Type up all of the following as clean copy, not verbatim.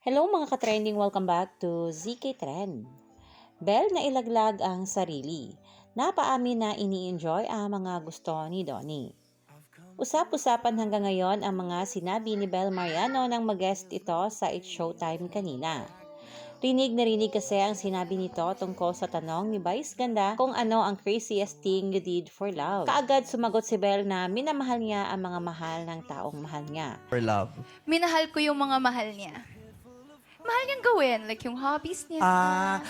Hello mga ka-trending, welcome back to ZK Trend. Belle na ilaglag ang sarili. Napaamin na ini-enjoy ang mga gusto ni Donnie. Usap-usapan hanggang ngayon ang mga sinabi ni Belle Mariano nang mag-guest ito sa It's Showtime kanina. Rinig na rinig kasi ang sinabi nito tungkol sa tanong ni Vice Ganda kung ano ang craziest thing you did for love. Kaagad sumagot si Belle na minamahal niya ang mga mahal ng taong mahal niya. For love. Minahal ko yung mga mahal niya. Mahal niyang gawin, like yung hobbies niya.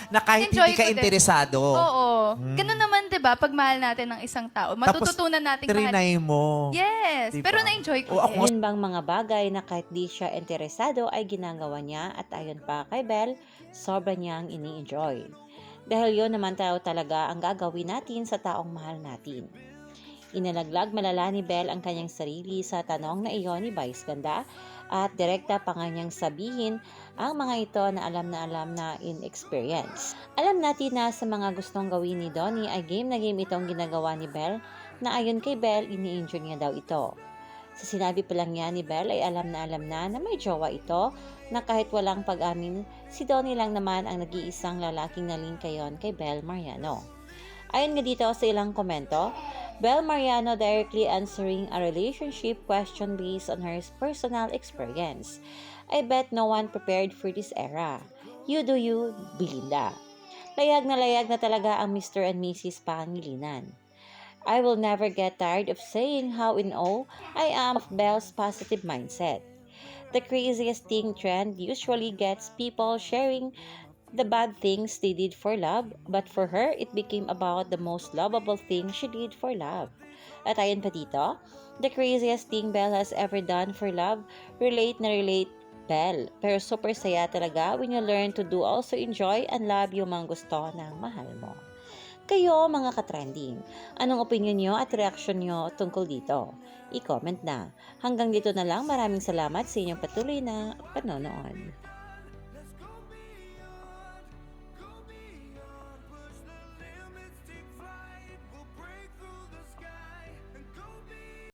Na kahit Enjoy hindi ka ko din. interesado. Oo. Ganun naman, 'di ba? Pag mahal natin ng isang tao, matututunan natin mahal. Trinay mo. Yes, Diba? pero na-enjoy ko O, ako- din. Yun bang mga bagay na kahit di siya interesado ay ginagawa niya at ayon pa kay Belle, sobra niyang ini-enjoy. Dahil yun naman talaga ang gagawin natin sa taong mahal natin. Inalaglag malala ni Belle ang kanyang sarili sa tanong na iyon ni Vice Ganda at direkta pa nga niyang sabihin ang mga ito na alam na in experience. Alam natin na sa mga gustong gawin ni Donnie ay game na game itong ginagawa ni Belle na ayon kay Belle ini-enjoy niya daw ito. Sa sinabi pa lang niya ni Belle ay alam na may jowa ito na kahit walang pag-amin, si Donnie lang naman ang nag-iisang lalaking naling kayon kay Belle Mariano. Ayon nga dito sa ilang komento, Belle Mariano directly answering a relationship question based on her personal experience. I bet no one prepared for this era. You do you, Belinda. Layag na talaga ang Mr. and Mrs. Pangilinan. I will never get tired of saying how in awe I am of Belle's positive mindset. The craziest thing trend usually gets people sharing the bad things they did for love, but for her, it became about the most lovable thing she did for love. At ayon pa dito, the craziest thing Belle has ever done for love, relate Belle. Pero super saya talaga when you learn to do also enjoy and love yung mga gusto ng mahal mo. Kayo mga ka-trending, anong opinion nyo at reaction nyo tungkol dito? I-comment na. Hanggang dito na lang, maraming salamat sa inyong patuloy na panonood.